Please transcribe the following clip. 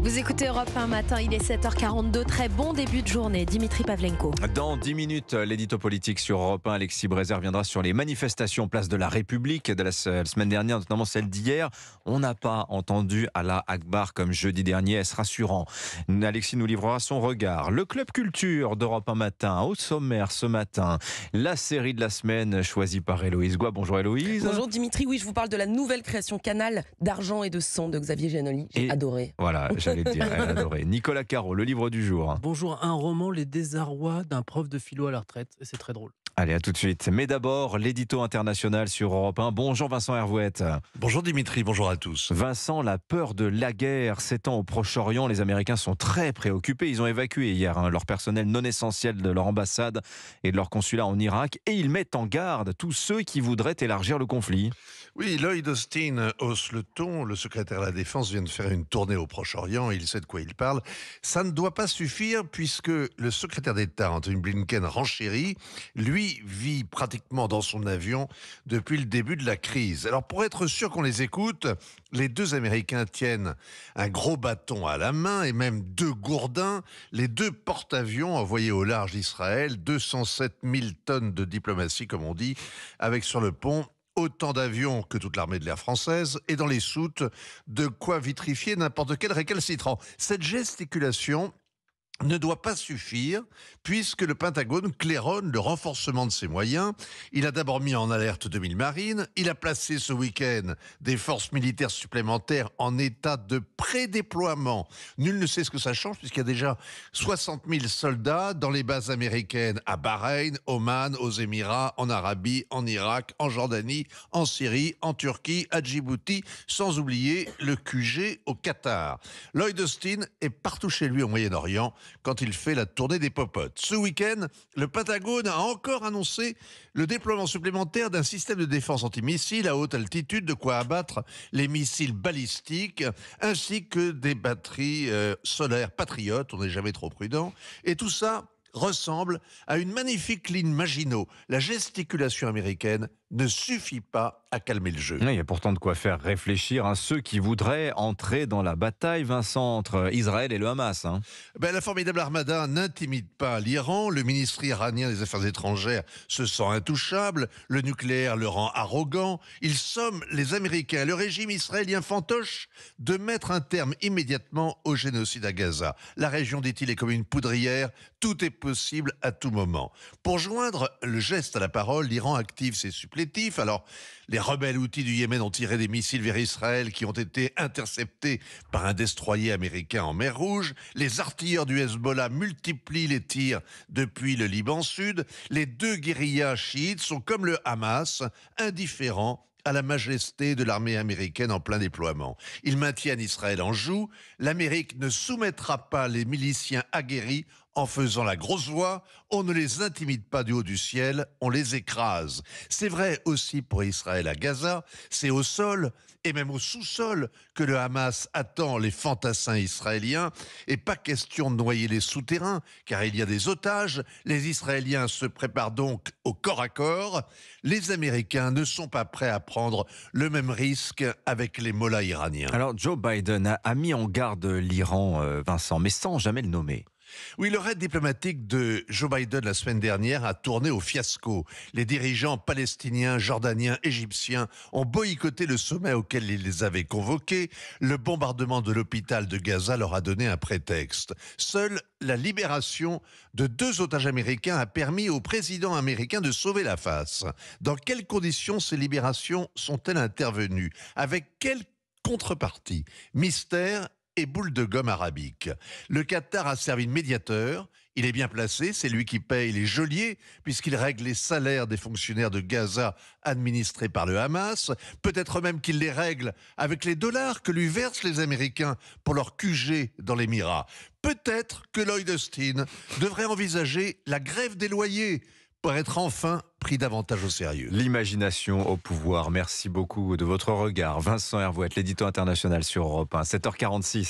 Vous écoutez Europe 1 matin, il est 7h42, très bon début de journée. Dimitri Pavlenko. Dans 10 minutes, l'édito politique sur Europe 1, Alexis Brézet reviendra sur les manifestations place de la République de la semaine dernière, notamment celle d'hier. On n'a pas entendu Allah Akbar comme jeudi dernier, est-ce rassurant? Alexis nous livrera son regard. Le Club Culture d'Europe 1 matin, au sommaire ce matin, la série de la semaine choisie par Héloïse Goua. Bonjour Héloïse. Bonjour Dimitri, oui je vous parle de la nouvelle création Canal d'argent et de sang de Xavier Giannoli, j'ai adoré. Voilà, j'allais te dire, elle adorait. Nicolas Caro, le livre du jour. Bonjour, un roman, Les désarrois d'un prof de philo à la retraite, et c'est très drôle. Allez, à tout de suite. Mais d'abord, l'édito international sur Europe 1. Bonjour Vincent Hervouette. Bonjour Dimitri, bonjour à tous. Vincent, la peur de la guerre s'étend au Proche-Orient. Les Américains sont très préoccupés. Ils ont évacué hier leur personnel non essentiel de leur ambassade et de leur consulat en Irak. Et ils mettent en garde tous ceux qui voudraient élargir le conflit. Oui, Lloyd Austin hausse le ton. Le secrétaire à la Défense vient de faire une tournée au Proche-Orient. Il sait de quoi il parle. Ça ne doit pas suffire puisque le secrétaire d'État, Anthony Blinken, renchérit. Lui vit pratiquement dans son avion depuis le début de la crise. Alors pour être sûr qu'on les écoute, les deux Américains tiennent un gros bâton à la main et même deux gourdins. Les deux porte-avions envoyés au large d'Israël, 207 000 tonnes de diplomatie comme on dit, avec sur le pont autant d'avions que toute l'armée de l'air française et dans les soutes, de quoi vitrifier n'importe quel récalcitrant. Cette gesticulation ne doit pas suffire puisque le Pentagone claironne le renforcement de ses moyens. Il a d'abord mis en alerte 2000 marines, il a placé ce week-end des forces militaires supplémentaires en état de prédéploiement. Nul ne sait ce que ça change puisqu'il y a déjà 60 000 soldats dans les bases américaines à Bahreïn, Oman, aux Émirats, en Arabie, en Irak, en Jordanie, en Syrie, en Turquie, à Djibouti, sans oublier le QG au Qatar. Lloyd Austin est partout chez lui au Moyen-Orient quand il fait la tournée des popotes. Ce week-end, le Pentagone a encore annoncé le déploiement supplémentaire d'un système de défense antimissile à haute altitude, de quoi abattre les missiles balistiques, ainsi que des batteries solaires patriotes, on n'est jamais trop prudent. Et tout ça ressemble à une magnifique ligne Maginot. La gesticulation américaine ne suffit pas à calmer le jeu. Il y a pourtant de quoi faire réfléchir ceux qui voudraient entrer dans la bataille, Vincent, entre Israël et le Hamas. La formidable armada n'intimide pas l'Iran. Le ministre iranien des Affaires étrangères se sent intouchable. Le nucléaire le rend arrogant. Il somme les Américains, le régime israélien fantoche, de mettre un terme immédiatement au génocide à Gaza. La région, dit-il, est comme une poudrière. Tout est possible à tout moment. Pour joindre le geste à la parole, l'Iran active ses supplétifs. Alors, les rebelles outils du Yémen ont tiré des missiles vers Israël qui ont été interceptés par un destroyer américain en mer Rouge. Les artilleurs du Hezbollah multiplient les tirs depuis le Liban Sud. Les deux guérillas chiites sont comme le Hamas, indifférents à la majesté de l'armée américaine en plein déploiement. Ils maintiennent Israël en joue. L'Amérique ne soumettra pas les miliciens aguerris en faisant la grosse voix. On ne les intimide pas du haut du ciel, on les écrase. C'est vrai aussi pour Israël à Gaza. C'est au sol et même au sous-sol que le Hamas attend les fantassins israéliens. Et pas question de noyer les souterrains, car il y a des otages. Les Israéliens se préparent donc au corps à corps. Les Américains ne sont pas prêts à prendre le même risque avec les mollahs iraniens. Alors Joe Biden a mis en garde l'Iran, Vincent, mais sans jamais le nommer. Oui, le raid diplomatique de Joe Biden la semaine dernière a tourné au fiasco. Les dirigeants palestiniens, jordaniens, égyptiens ont boycotté le sommet auquel ils les avaient convoqués. Le bombardement de l'hôpital de Gaza leur a donné un prétexte. Seule la libération de deux otages américains a permis au président américain de sauver la face. Dans quelles conditions ces libérations sont-elles intervenues? Avec quelle contrepartie? Mystère et boule de gomme arabique. Le Qatar a servi de médiateur. Il est bien placé, c'est lui qui paye les geôliers, puisqu'il règle les salaires des fonctionnaires de Gaza administrés par le Hamas. Peut-être même qu'il les règle avec les dollars que lui versent les Américains pour leur QG dans l'Émirat. Peut-être que Lloyd Austin devrait envisager la grève des loyers pour être enfin pris davantage au sérieux. L'imagination au pouvoir. Merci beaucoup de votre regard. Vincent Hervouette, l'édito international sur Europe 1, 7h46.